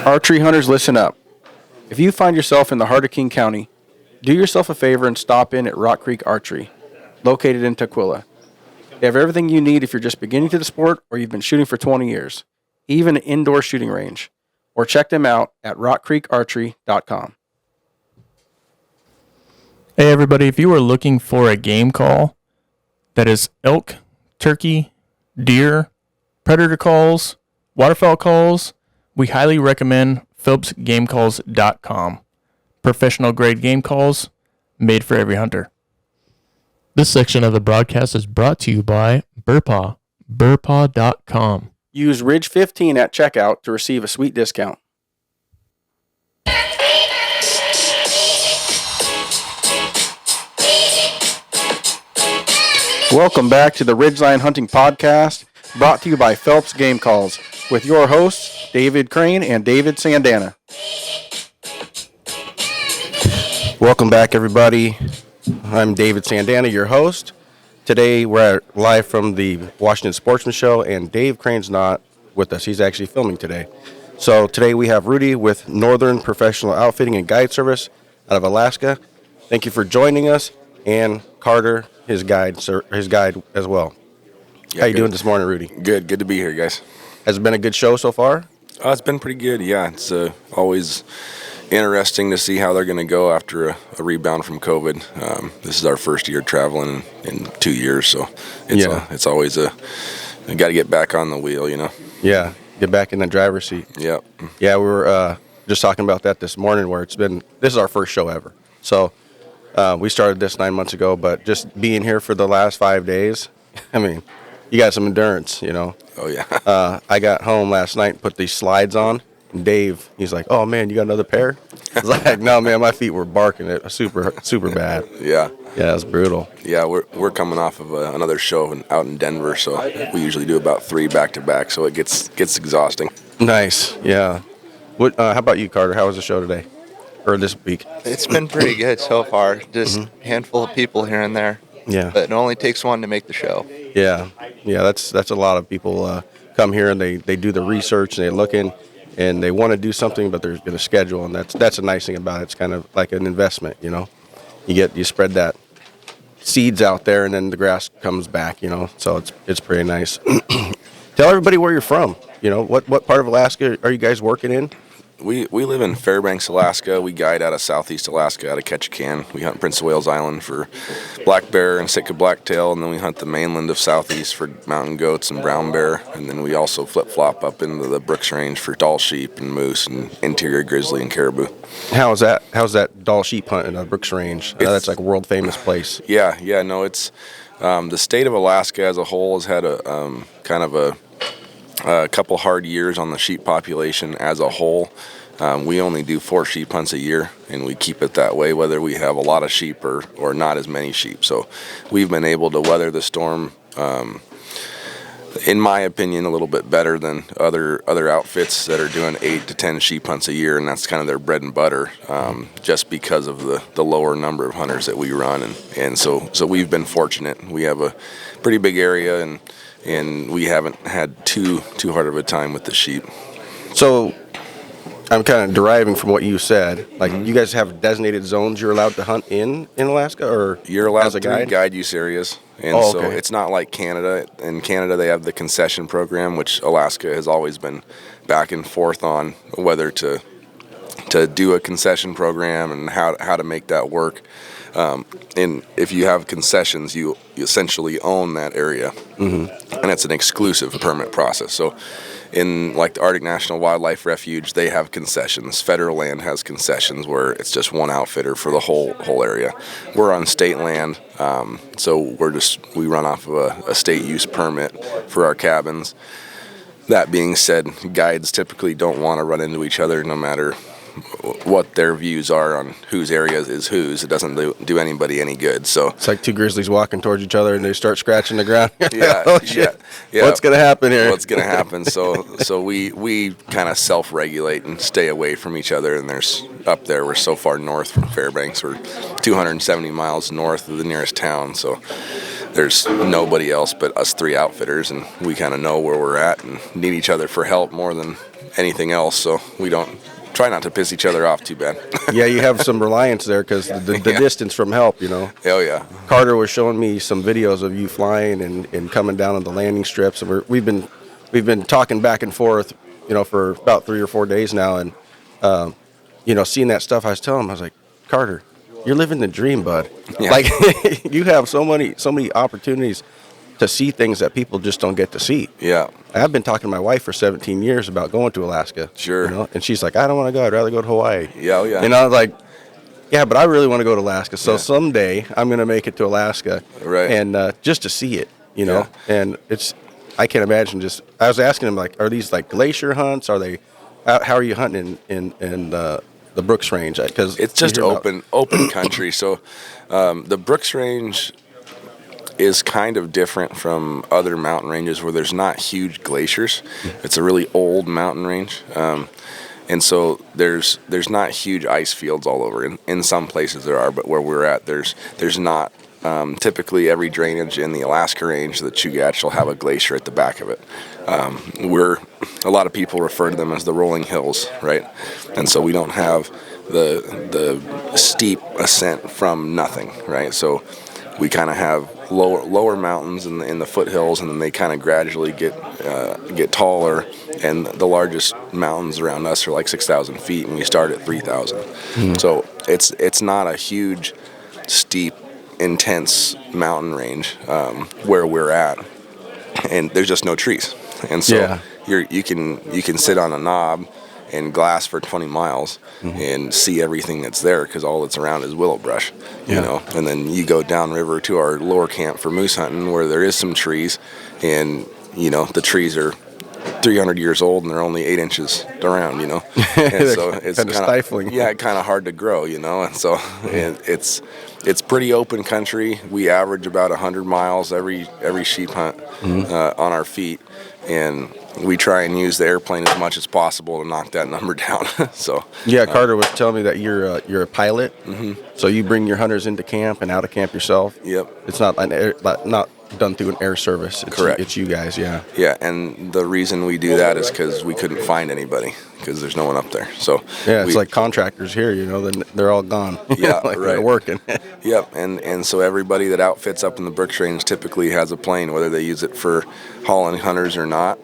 Archery hunters, listen up. If you find yourself in the heart of King County, do yourself a favor and stop in at Rock Creek Archery, located in Tukwila. They have everything you need if you're just beginning to the sport or you've been shooting for 20 years, even an indoor shooting range. Or check them out at rockcreekarchery.com. Hey everybody, if you are looking for a game call that is elk, turkey, deer, predator calls, waterfowl calls, we highly recommend PhillipsGameCalls.com. Professional grade game calls made for every hunter. This section of the broadcast is brought to you by Burpaw, burpaw.com. Use Ridge 15 at checkout to receive a sweet discount. Welcome back to the Ridgeline Hunting Podcast, brought to you by Phelps Game Calls, with your hosts, David Crane and David Sandana. Welcome back, everybody. I'm David Sandana, your host. Today, we're live from the Washington Sportsman Show, and Dave Crane's not with us. He's actually filming today. So today we have Rudy with Northern Professional Outfitting and Guide Service out of Alaska. Thank you for joining us, and Carter, his guide as well. Yeah, how you doing this morning, Rudy? Good to be here, guys. Has it been a good show so far? It's been pretty good, yeah. It's always interesting to see how they're going to go after a rebound from COVID. This is our first year traveling in 2 years, so it's always we got to get back on the wheel, you know. Yeah, get back in the driver's seat. Yep. Yeah, we were just talking about that this morning, where this is our first show ever. So we started this 9 months ago, but just being here for the last 5 days, I mean, you got some endurance, you know. Oh, yeah. I got home last night and put these slides on. And Dave, he's like, "Oh man, you got another pair?" I was like, "No, man, my feet were barking it super bad." Yeah. Yeah, it was brutal. Yeah, we're coming off of another show out in Denver, so we usually do about 3 back-to-back, so it gets exhausting. Nice, yeah. What? How about you, Carter? How was the show today, or this week? It's been pretty good so far. Just a handful of people here and there. Yeah. But it only takes one to make the show. Yeah. That's a lot of people come here and they do the research and they look in and they want to do something, but there's been a schedule, and that's a nice thing about it. It's kind of like an investment, you know. You spread that seeds out there, and then the grass comes back, you know. So it's pretty nice. Tell everybody where you're from. You know, what part of Alaska are you guys working in? We live in Fairbanks, Alaska. We guide out of southeast Alaska, out of Ketchikan. We hunt Prince of Wales Island for black bear and Sitka blacktail, and then we hunt the mainland of southeast for mountain goats and brown bear. And then we also flip-flop up into the Brooks Range for Dall sheep and moose and interior grizzly and caribou. How's that Dall sheep hunt in the Brooks Range? That's like a world famous place. Yeah. No, it's the state of Alaska as a whole has had a kind of a couple hard years on the sheep population as a whole. We only do 4 sheep hunts a year, and we keep it that way whether we have a lot of sheep or not as many sheep. So we've been able to weather the storm, in my opinion, a little bit better than other outfits that are doing 8 to 10 sheep hunts a year, and that's kind of their bread and butter, just because of the lower number of hunters that we run. And so we've been fortunate. We have a pretty big area, and we haven't had too hard of a time with the sheep. So I'm kind of deriving from what you said. Like, you guys have designated zones you're allowed to hunt in Alaska, or you're allowed as a 3 guide? guide use areas. And okay. So it's not like Canada. In Canada, they have the concession program, which Alaska has always been back and forth on whether to do a concession program and how to make that work. And if you have concessions, you essentially own that area, and it's an exclusive permit process. So in like the Arctic National Wildlife Refuge, they have concessions. Federal land has concessions where it's just one outfitter for the whole area. We're on state land, so we run off of a state use permit for our cabins. That being said, guides typically don't want to run into each other no matter what their views are on whose area is whose. It doesn't do anybody any good. So it's like 2 grizzlies walking towards each other and they start scratching the ground. Yeah, oh, shit. Yeah. What's gonna happen here? What's gonna happen? So we kind of self-regulate and stay away from each other. And we're so far north from Fairbanks. We're 270 miles north of the nearest town. So there's nobody else but us 3 outfitters, and we kind of know where we're at and need each other for help more than anything else. So we don't try not to piss each other off too bad. Yeah, you have some reliance there because the Yeah. distance from help, you know. Oh yeah. Carter was showing me some videos of you flying and coming down on the landing strips, and we've been talking back and forth, you know, for about 3 or 4 days now, and you know, seeing that stuff, I was telling him, I was like, Carter, you're living the dream, bud. Yeah. Like you have so many opportunities to see things that people just don't get to see. Yeah. I've been talking to my wife for 17 years about going to Alaska. Sure. You know, and she's like, I don't want to go. I'd rather go to Hawaii. Yeah, oh, yeah. And I was like, yeah, but I really want to go to Alaska. So Yeah. someday I'm going to make it to Alaska. Right. And just to see it, you know. Yeah. And I can't imagine I was asking him, like, are these like glacier hunts? Are they, how are you hunting in the Brooks Range? Because It's just open country. So the Brooks Range is kind of different from other mountain ranges where there's not huge glaciers. It's a really old mountain range. And so there's not huge ice fields all over. In some places there are, but where we're at, there's not. Typically every drainage in the Alaska Range, the Chugach, will have a glacier at the back of it. A lot of people refer to them as the rolling hills, right? And so we don't have the steep ascent from nothing, right? So we kind of have lower mountains in the foothills, and then they kind of gradually get taller. And the largest mountains around us are like 6,000 feet, and we start at 3,000. So it's not a huge, steep, intense mountain range where we're at, and there's just no trees. And so Yeah. you can sit on a knob and glass for 20 miles and see everything that's there because all that's around is willow brush, you know. And then you go downriver to our lower camp for moose hunting where there is some trees, and you know the trees are 300 years old and they're only 8 inches around, you know. And so it's kind of stifling. Yeah, kind of hard to grow, you know. And so it's pretty open country. We average about 100 miles every sheep hunt on our feet, and we try and use the airplane as much as possible to knock that number down. So Yeah, Carter was telling me that you're a pilot, so you bring your hunters into camp and out of camp yourself. Yep. It's not not done through an air service. It's, Correct. It's you guys, yeah. Yeah, and the reason we do that is because we couldn't find anybody because there's no one up there. So Yeah, it's like contractors here, you know, they're all gone. Yeah, like right. They're working. Yep, and so everybody that outfits up in the Brooks Range typically has a plane, whether they use it for hauling hunters or not.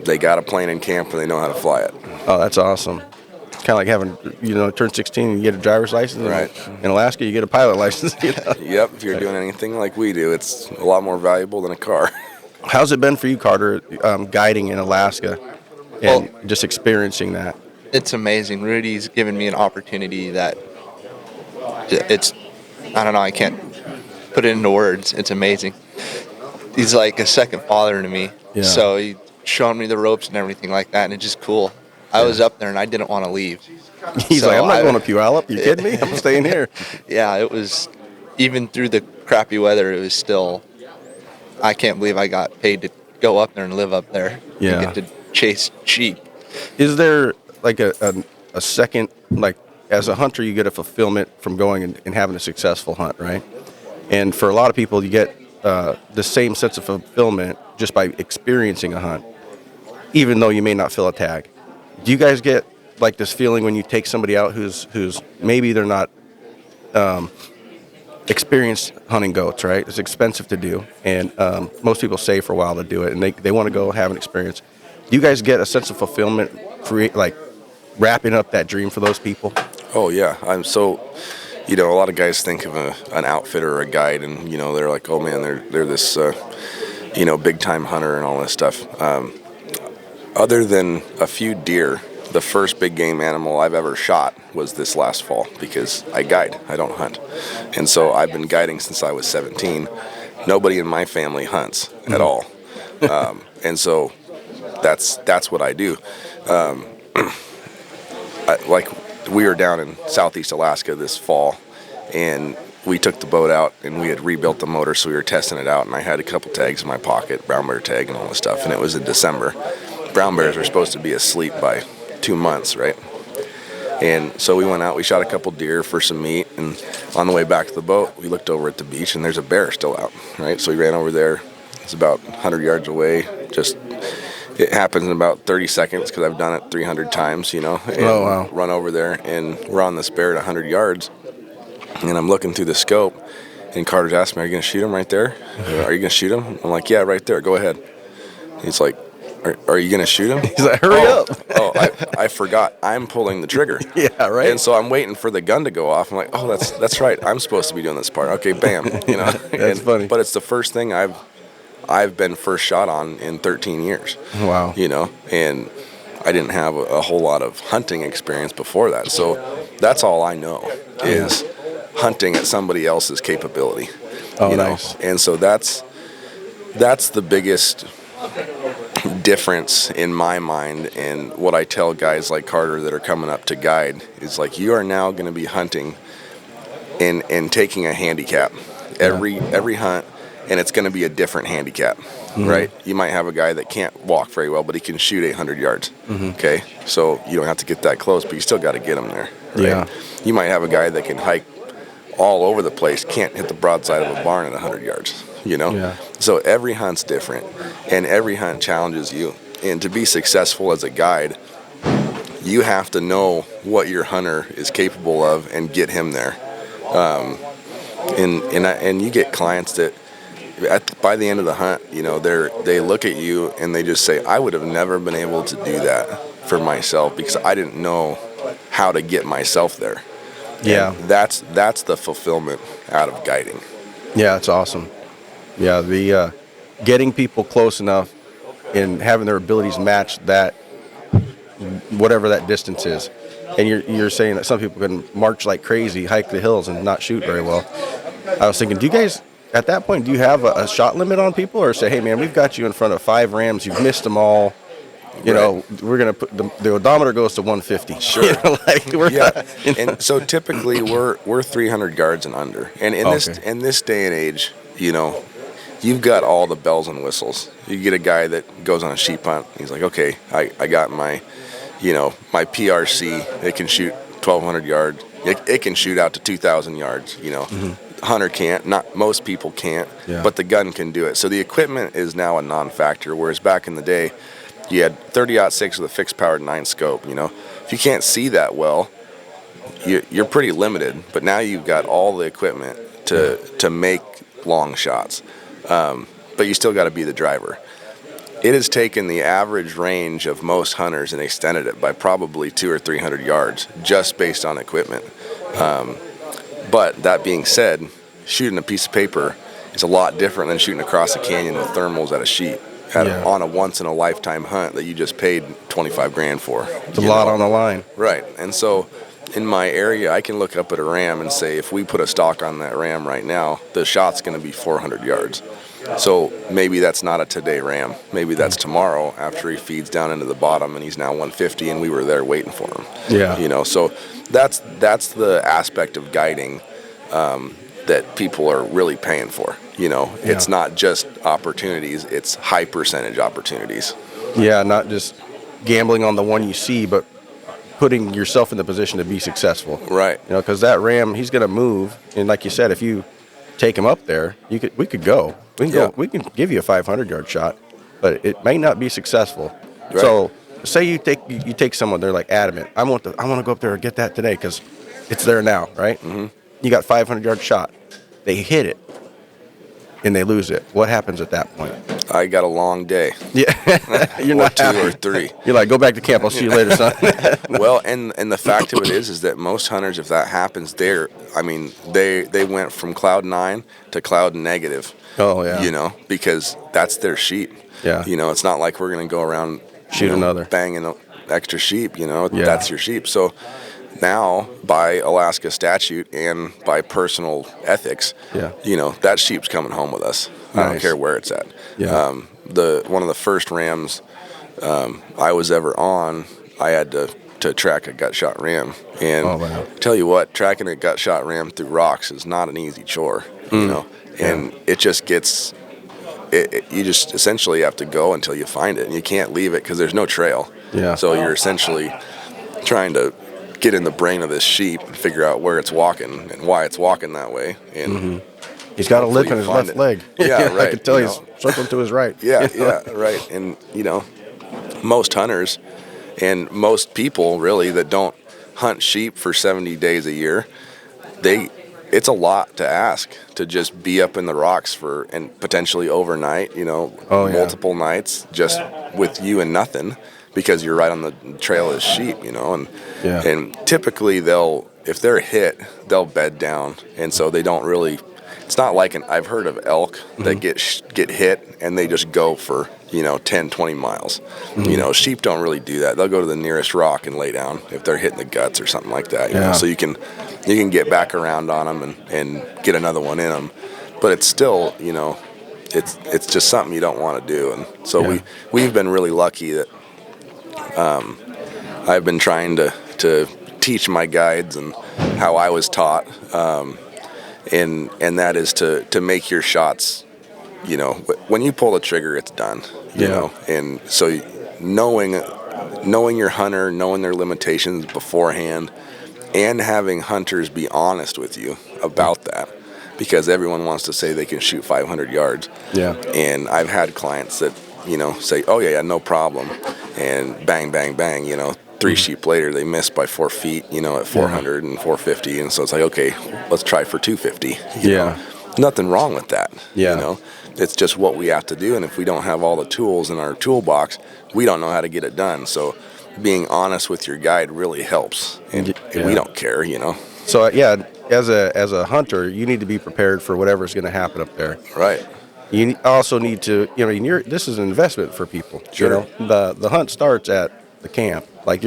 They got a plane in camp and they know how to fly it. Oh, that's awesome. Kind of like having, you know, turn 16 and you get a driver's license. Right. In Alaska, you get a pilot license. You know? Yep, if you're doing anything like we do, it's a lot more valuable than a car. How's it been for you, Carter, guiding in Alaska and just experiencing that? It's amazing. Rudy's given me an opportunity that it's, I don't know, I can't put it into words. It's amazing. He's like a second father to me. Yeah. So he showed me the ropes and everything like that, and it's just cool. I was up there and I didn't want to leave. He's So like, I'm not I- going to Puyallup. You kidding me? I'm staying here. Yeah, it was, even through the crappy weather, it was still, I can't believe I got paid to go up there and live up there. Yeah. And get to chase sheep. Is there like a second, like as a hunter, you get a fulfillment from going and having a successful hunt, right? And for a lot of people, you get the same sense of fulfillment just by experiencing a hunt, even though you may not fill a tag. Do you guys get like this feeling when you take somebody out who's maybe they're not experienced hunting goats, right? It's expensive to do, and most people save for a while to do it, and they want to go have an experience. Do you guys get a sense of fulfillment, like wrapping up that dream for those people? Oh yeah, I'm so. You know, a lot of guys think of an outfitter or a guide, and you know they're like, oh man, they're this you know, big time hunter and all this stuff. Other than a few deer, the first big game animal I've ever shot was this last fall because I guide, I don't hunt, and so I've been guiding since I was 17. Nobody in my family hunts at all, and so that's what I do. We were down in southeast Alaska this fall, and we took the boat out, and we had rebuilt the motor, so we were testing it out, and I had a couple tags in my pocket, brown bear tag and all this stuff, and it was in December. Brown bears are supposed to be asleep by 2 months, right? And so we went out, we shot a couple deer for some meat, and on the way back to the boat, we looked over at the beach, and there's a bear still out, right? So we ran over there. It's about 100 yards away. It happens in about 30 seconds because I've done it 300 times, and run over there, and we're on this bear at 100 yards, and I'm looking through the scope, and Carter's asking me, are you going to shoot him right there? Are you going to shoot him? I'm like, yeah, right there. Go ahead. He's like, are you going to shoot him? He's like, hurry up. I forgot. I'm pulling the trigger. Yeah, right. And so I'm waiting for the gun to go off. I'm like, oh, that's right. I'm supposed to be doing this part. Okay, bam. That's funny. But it's the first thing I've been first shot on in 13 years. Wow. And I didn't have a whole lot of hunting experience before that. So that's all I know is hunting at somebody else's capability. Oh, nice. And so that's the biggest difference in my mind, and what I tell guys like Carter that are coming up to guide is like, you are now going to be hunting and taking a handicap every hunt, and it's going to be a different handicap. Right? You might have a guy that can't walk very well, but he can shoot 800 yards. Okay, so you don't have to get that close, but you still got to get him there. Right? Yeah. You might have a guy that can hike all over the place, can't hit the broadside of a barn at 100 yards. Yeah. So every hunt's different, and every hunt challenges you. And to be successful as a guide, you have to know what your hunter is capable of and get him there. And you get clients that by the end of the hunt, they look at you and they just say, I would have never been able to do that for myself because I didn't know how to get myself there. Yeah. And that's the fulfillment out of guiding. Yeah, it's awesome. Yeah, the getting people close enough and having their abilities match that, whatever that distance is. And you're saying that some people can march like crazy, hike the hills, and not shoot very well. I was thinking, do you guys, at that point, do you have a shot limit on people, or say, hey man, we've got you in front of 5 rams, you've missed them all. We're gonna put the odometer goes to 150. Sure. Not, And so typically we're 300 yards and under. And in this day and age, you've got all the bells and whistles. You get a guy that goes on a sheep hunt. He's like, okay, I got my PRC. It can shoot 1,200 yards. It can shoot out to 2,000 yards. Hunter can't. Not most people can't. Yeah. But the gun can do it. So the equipment is now a non-factor. Whereas back in the day, you had 30-06 with a fixed powered 9 scope. If you can't see that well, you're pretty limited. But now you've got all the equipment to make long shots. But you still got to be the driver. It has taken the average range of most hunters and extended it by probably 200 or 300 yards just based on equipment. But that being said, shooting a piece of paper is a lot different than shooting across a canyon with thermals at a sheep on a once-in-a-lifetime hunt that you just paid $25,000 for. it's a lot on the line. Right. And so in my area, I can look up at a ram and say, if we put a stock on that ram right now, the shot's going to be 400 yards. So maybe that's not a today ram. Maybe that's tomorrow after he feeds down into the bottom and he's now 150 and we were there waiting for him. Yeah. So that's the aspect of guiding that people are really paying for. It's not just opportunities, it's high percentage opportunities. Yeah, not just gambling on the one you see, but putting yourself in the position to be successful. Right. Because that ram, he's going to move, and like you said, if you take him up there, we could go. We can give you a 500-yard shot, but it may not be successful. Right. So, say you take someone, they're like adamant, I want to go up there and get that today because it's there now, right? Mm-hmm. You got 500-yard shot. They hit it, and they lose it. What happens at that point? I got a long day. Yeah, you're or not 2 happy. or 3. You're like, go back to camp. I'll see you later, son. Well, and the fact of it is that most hunters, if that happens, they went from cloud 9 to cloud negative. Oh yeah. Because that's their sheep. Yeah. It's not like we're gonna go around shoot another banging extra sheep. That's your sheep. So now, by Alaska statute and by personal ethics, that sheep's coming home with us. I don't care where it's at. Yeah. One of the first rams I was ever on, I had to track a gut shot ram, and tell you what, tracking a gut shot ram through rocks is not an easy chore. And it just gets. You just essentially have to go until you find it, and you can't leave it because there's no trail. Yeah. So you're essentially trying to get in the brain of this sheep and figure out where it's walking and why it's walking that way. And He's got a lip in you his find left it. leg. Yeah, right. I can tell you he's know. circling to his right. Yeah, right. And most hunters and most people really that don't hunt sheep for 70 days a year, it's a lot to ask to just be up in the rocks and potentially overnight, multiple nights just with you and nothing, because you're right on the trail as sheep, and typically if they're hit, they'll bed down, and so they don't really. It's not like I've heard of elk that get hit and they just go for 10, 20 miles. Sheep don't really do that. They'll go to the nearest rock and lay down if they're hitting the guts or something like that. You know? So you can get back around on them and get another one in them, but it's still it's just something you don't want to do. And so we've been really lucky that I've been trying to teach my guides and how I was taught. And that is to make your shots, when you pull the trigger, it's done, you know. And so knowing your hunter, knowing their limitations beforehand, and having hunters be honest with you about that, because everyone wants to say they can shoot 500 yards. Yeah. And I've had clients that, say, oh, yeah, no problem. And bang, bang, bang, 3 sheep later, they missed by 4 feet, at 400 and 450. And so it's like, okay, let's try for 250. You know? Nothing wrong with that. It's just what we have to do. And if we don't have all the tools in our toolbox, we don't know how to get it done. So being honest with your guide really helps. And we don't care, So, as a hunter, you need to be prepared for whatever's going to happen up there. Right. You also need to, this is an investment for people. Sure. The hunt starts at the camp. Like,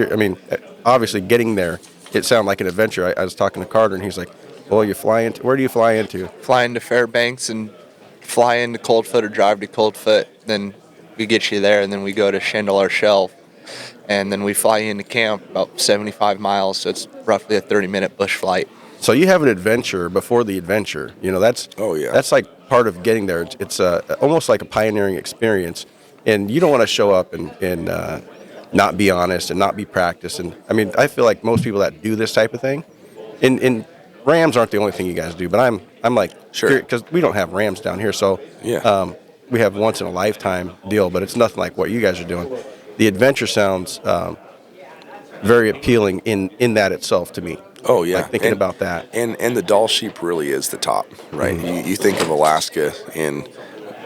obviously getting there, it sounded like an adventure. I was talking to Carter, and he's like, well, where do you fly into? Fly into Fairbanks and fly into Coldfoot or drive to Coldfoot. Then we get you there, and then we go to Chandeleur Shelf. And then we fly into camp about 75 miles, so it's roughly a 30-minute bush flight. So you have an adventure before the adventure. That's like part of getting there. It's almost like a pioneering experience, and you don't want to show up and not be honest and not be practiced. And I feel like most people that do this type of thing, and rams aren't the only thing you guys do, but I'm like, sure, because we don't have rams down here, so we have once in a lifetime deal, but it's nothing like what you guys are doing. The adventure sounds very appealing in that itself to me. Oh, yeah. Like thinking about that. And the Dall sheep really is the top, right? Mm-hmm. You think of Alaska, and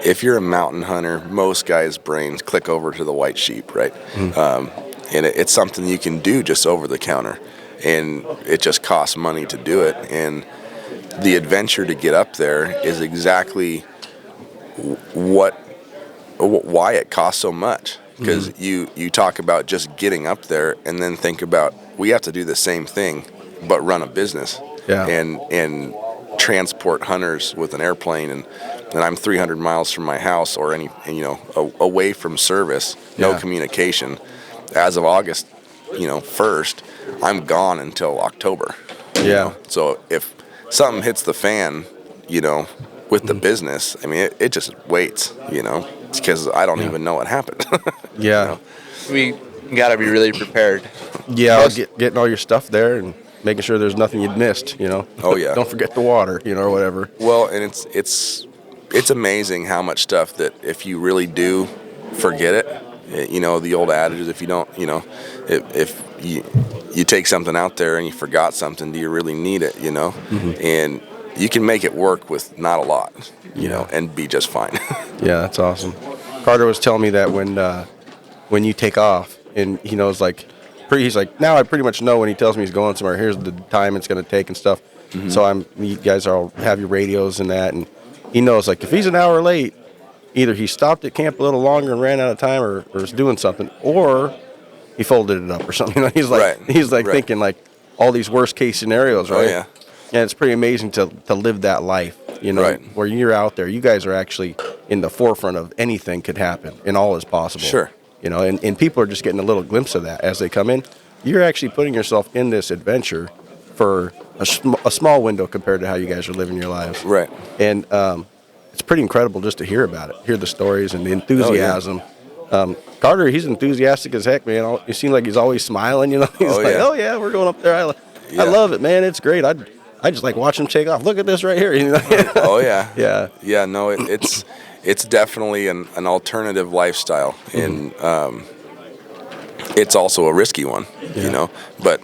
if you're a mountain hunter, most guys' brains click over to the white sheep, right? Mm-hmm. And it's something you can do just over the counter, and it just costs money to do it. And the adventure to get up there is exactly why it costs so much. Because you talk about just getting up there, and then think about we have to do the same thing, but run a business and transport hunters with an airplane, and I'm 300 miles from my house or away from service, no communication. As of August 1st, I'm gone until October. So if something hits the fan, with the business, it just waits, because I don't even know what happened. We got to be really prepared. Getting all your stuff there and making sure there's nothing you'd missed, Oh, yeah. Don't forget the water, or whatever. Well, and it's amazing how much stuff that if you really do forget it, the old adage is if you don't, if you take something out there and you forgot something, do you really need it, And you can make it work with not a lot, and be just fine. Yeah, that's awesome. Carter was telling me that when you take off, and he knows he's like, now I pretty much know when he tells me he's going somewhere, here's the time it's going to take and stuff. Mm-hmm. So you guys all have your radios and that, and he knows if he's an hour late, either he stopped at camp a little longer and ran out of time, or is doing something, or he folded it up or something. He's thinking all these worst case scenarios, right? Oh, yeah. And it's pretty amazing to live that life, where you're out there. You guys are actually in the forefront of anything could happen, and all is possible. Sure. And people are just getting a little glimpse of that as they come in. You're actually putting yourself in this adventure for a small window compared to how you guys are living your lives. Right. And it's pretty incredible just to hear about it, hear the stories and the enthusiasm. Carter, he's enthusiastic as heck, man. He seems like he's always smiling, you know. He's Oh, like, yeah. oh yeah, we're going up there. Yeah. I love it, man. It's great. I just like watching him take off. Look at this right here. You know? Oh yeah. Yeah. Yeah. No, it's definitely an alternative lifestyle, and it's also a risky one, you know. But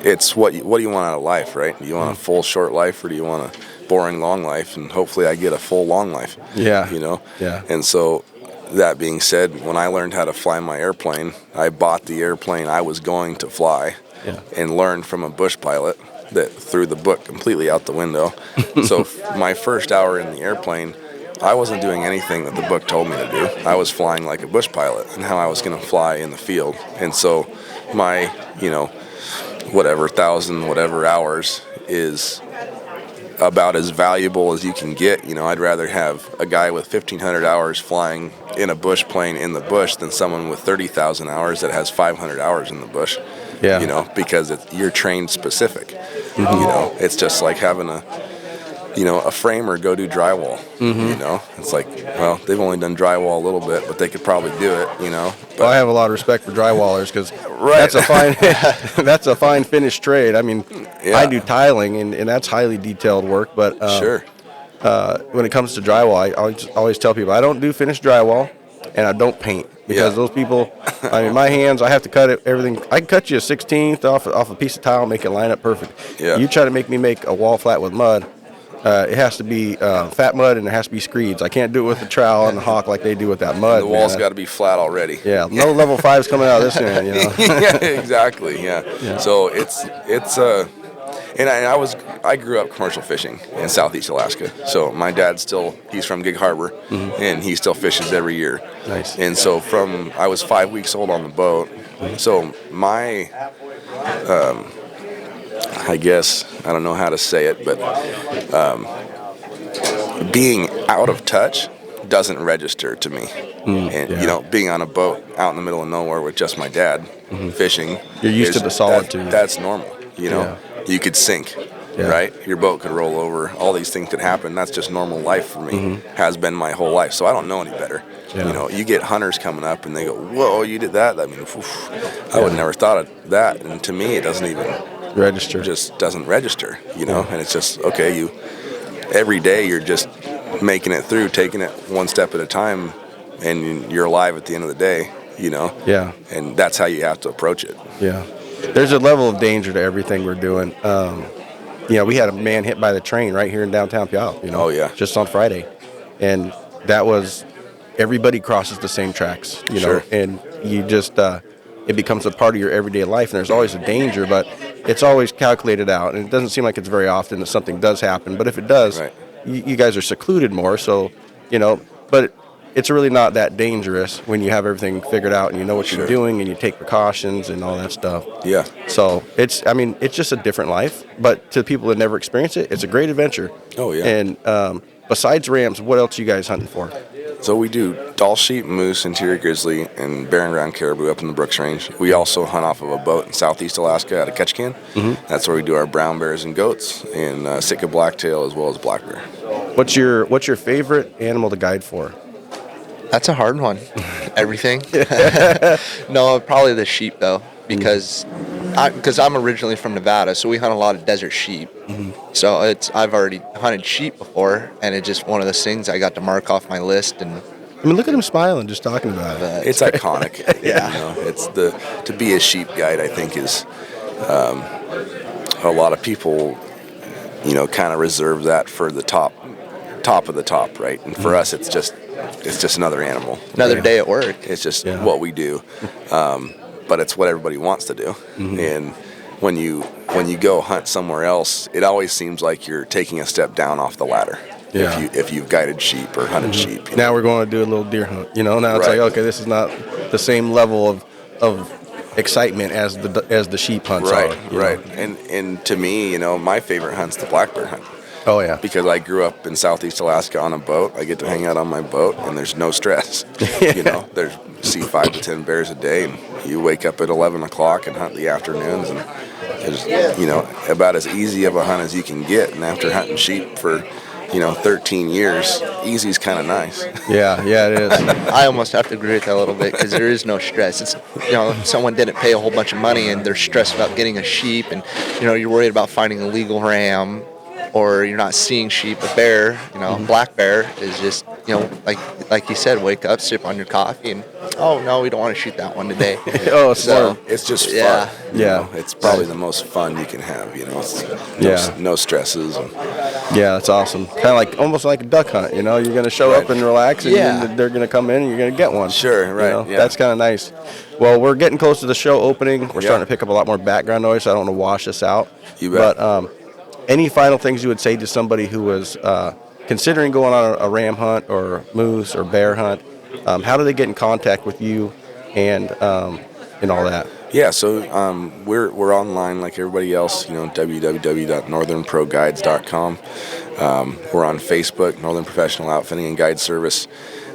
it's what do you want out of life, right? Do you want a full short life, or do you want a boring long life? And hopefully, I get a full long life. Yeah. You know. Yeah. And so, that being said, when I learned how to fly my airplane, I bought the airplane I was going to fly, and learned from a bush pilot that threw the book completely out the window. So my first hour in the airplane, I wasn't doing anything that the book told me to do. I was flying like a bush pilot and how I was going to fly in the field. And so my, whatever 1,000 whatever hours is about as valuable as you can get. I'd rather have a guy with 1,500 hours flying in a bush plane in the bush than someone with 30,000 hours that has 500 hours in the bush. Yeah. Because you're trained specific. It's just like having a framer go do drywall. It's like, well, they've only done drywall a little bit, but they could probably do it. But Well, I have a lot of respect for drywallers because Right. that's a fine that's a fine finished trade. I mean, Yeah. I do tiling and that's highly detailed work. But sure. When it comes to drywall, I always tell people I don't do finished drywall and I don't paint because those people. I mean, my hands. I have to cut everything. I can cut you a 16th off a piece of tile, make it line up perfect. Yeah. You try to make me make a wall flat with mud. It has to be fat mud and it has to be screeds. I can't do it with the trowel and the hawk like they do with that mud. The wall's got to be flat already. Yeah, no level 5's coming out of this end, Yeah, exactly. Yeah. So it's and I grew up commercial fishing in Southeast Alaska. So my dad's he's from Gig Harbor, and he still fishes every year. Nice. And so I was 5 weeks old on the boat. So my I guess I don't know how to say it, but being out of touch doesn't register to me. And being on a boat out in the middle of nowhere with just my dad fishing, You're used to the solitude. That's normal. You could sink, right? Your boat could roll over. All these things could happen. That's just normal life for me. Has been my whole life. So I don't know any better. Yeah. You get hunters coming up and they go, "Whoa, you did that!" I mean, I would never thought of that. And to me, it doesn't even Register. just doesn't register. And it's just okay. Every day you're just making it through, taking it one step at a time, and you're alive at the end of the day. Yeah. And that's how you have to approach it. Yeah. There's a level of danger to everything we're doing. We had a man hit by the train right here in downtown Puyallup, Oh, yeah. just on Friday. And that was, everybody crosses the same tracks, Sure. and you just, it becomes a part of your everyday life, and there's always a danger, but it's always calculated out, and it doesn't seem like it's very often that something does happen, but if it does, Right. you guys are secluded more, so, but it's really not that dangerous when you have everything figured out and you know what Sure. you're doing and you take precautions and all that stuff. Yeah. So it's just a different life, but to people that never experience it, it's a great adventure. Oh, yeah. And besides rams, what else are you guys hunting for? So we do Dall sheep, moose, interior grizzly, and barren ground caribou up in the Brooks Range. We also hunt off of a boat in southeast Alaska out of Ketchikan. That's where we do our brown bears and goats, and Sitka blacktail as well as black bear. What's your favorite animal to guide for? That's a hard one. Everything. No, probably the sheep though, because I'm originally from Nevada, so we hunt a lot of desert sheep. So I've already hunted sheep before, and it's just one of those things I got to mark off my list. And I mean, look at him smiling just talking about it. It's iconic. It's to be a sheep guide, I think, is a lot of people, kind of reserve that for the top of the top, right? And for us, it's just another animal. another day at work. It's just what we do, but it's what everybody wants to do. And when you go hunt somewhere else, it always seems like you're taking a step down off the ladder. Yeah. If you've guided sheep or hunted sheep. Now we're going to do a little deer hunt. Now it's Right. like, okay, this is not the same level of excitement as the sheep hunts Right, are. you right. know? And to me, my favorite hunt's the black bear hunt. Oh yeah. Because I grew up in southeast Alaska on a boat. I get to hang out on my boat, and there's no stress. There's see 5 to 10 bears a day, and you wake up at 11 o'clock and hunt the afternoons, and it's about as easy of a hunt as you can get. And after hunting sheep for 13 years, easy's kind of nice. Yeah, it is. I almost have to agree with that a little bit because there is no stress. It's someone didn't pay a whole bunch of money and they're stressed about getting a sheep, and you're worried about finding a legal ram, or you're not seeing sheep. A bear, black bear is just like you said, wake up, sip on your coffee, and oh no, we don't want to shoot that one today. Oh, So smart. It's just Yeah. fun. Yeah. It's probably the most fun you can have. It's Yeah. no stresses. Yeah, that's awesome. Kind of like almost like a duck hunt. You're going to show up and relax, and Yeah. then they're going to come in, and you're going to get one. Sure, right, yeah. That's kind of nice. Well, we're getting close to the show opening. We're Yeah. starting to pick up a lot more background noise, so I don't want to wash this out. You bet. But any final things you would say to somebody who was considering going on a ram hunt or moose or bear hunt? How do they get in contact with you and all that? Yeah, so we're online like everybody else, www.northernproguides.com. We're on Facebook, Northern Professional Outfitting and Guide Service.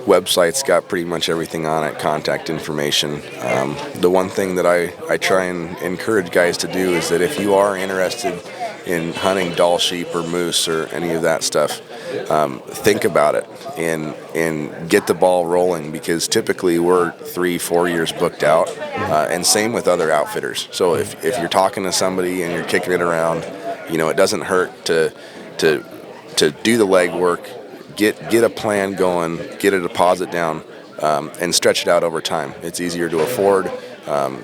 Website's got pretty much everything on it, contact information. The one thing that I try and encourage guys to do is that if you are interested in hunting Dall sheep or moose or any of that stuff, think about it and get the ball rolling, because typically we're 3-4 years booked out, and same with other outfitters. So if you're talking to somebody and you're kicking it around, it doesn't hurt to do the legwork, get a plan going, get a deposit down, and stretch it out over time. It's easier to afford.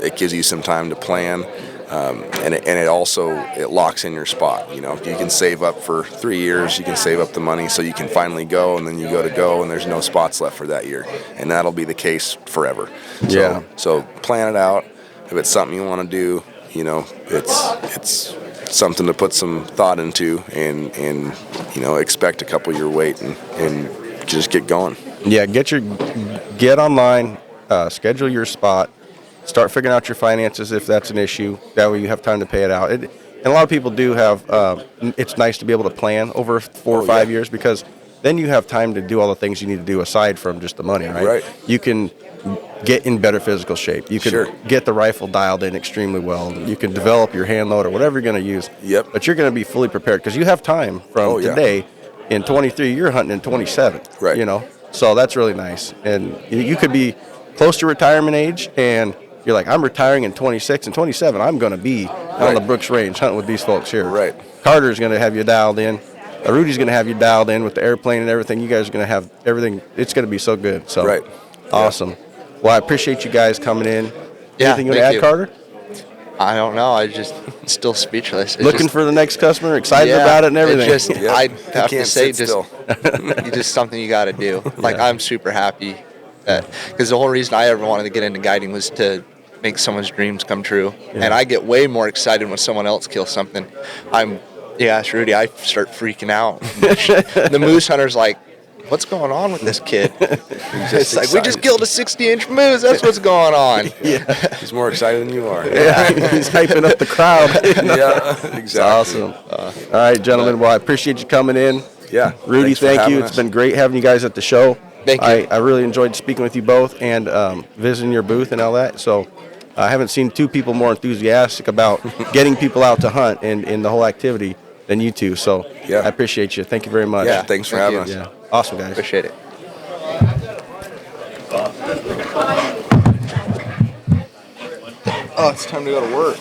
It gives you some time to plan. And it also locks in your spot. You can save up for 3 years. You can save up the money so you can finally go, and then you go, and there's no spots left for that year, and that'll be the case forever. Yeah. So plan it out. If it's something you want to do, it's something to put some thought into, and expect a couple year wait and just get going. Yeah, get online, schedule your spot. Start figuring out your finances if that's an issue. That way you have time to pay it out. And a lot of people do have, it's nice to be able to plan over 4 or 5 years, because then you have time to do all the things you need to do aside from just the money, right? Right. You can get in better physical shape. You can Sure. get the rifle dialed in extremely well. You can develop your hand load or whatever you're going to use. Yep. But you're going to be fully prepared because you have time from Oh, yeah. today. In 23, you're hunting in 27. Right. So that's really nice. And you could be close to retirement age, and you're like, I'm retiring in 26 and 27. I'm going to be on the Brooks Range hunting with these folks here. Right. Carter's going to have you dialed in. Rudy's going to have you dialed in with the airplane and everything. You guys are going to have everything. It's going to be so good. So Right. Awesome. Well, I appreciate you guys coming in. Yeah, Anything you want to thank add, you. Carter? I don't know. I just still speechless. It's Looking just, for the next customer, excited yeah, about it and everything. It just, Yep. I You have to can't say, sit just still. it's just something you got to do. Like I'm super happy because the whole reason I ever wanted to get into guiding was to make someone's dreams come true. Yeah. And I get way more excited when someone else kills something. It's Rudy. I start freaking out. The moose hunter's like, what's going on with this kid? It's like, we just killed a 60-inch moose. That's what's going on. He's more excited than you are. Yeah, he's hyping up the crowd. Yeah, exactly. It's awesome. All right, gentlemen. Well, I appreciate you coming in. Yeah. Rudy, Thanks for thank you. having It's us. been great having you guys at the show. Thank you. I really enjoyed speaking with you both and visiting your booth and all that. So I haven't seen two people more enthusiastic about getting people out to hunt and in the whole activity than you two. So Yeah. I appreciate you. Thank you very much. Yeah, thanks for Thank having you. us. Yeah. Awesome, guys. Appreciate it. Oh, it's time to go to work.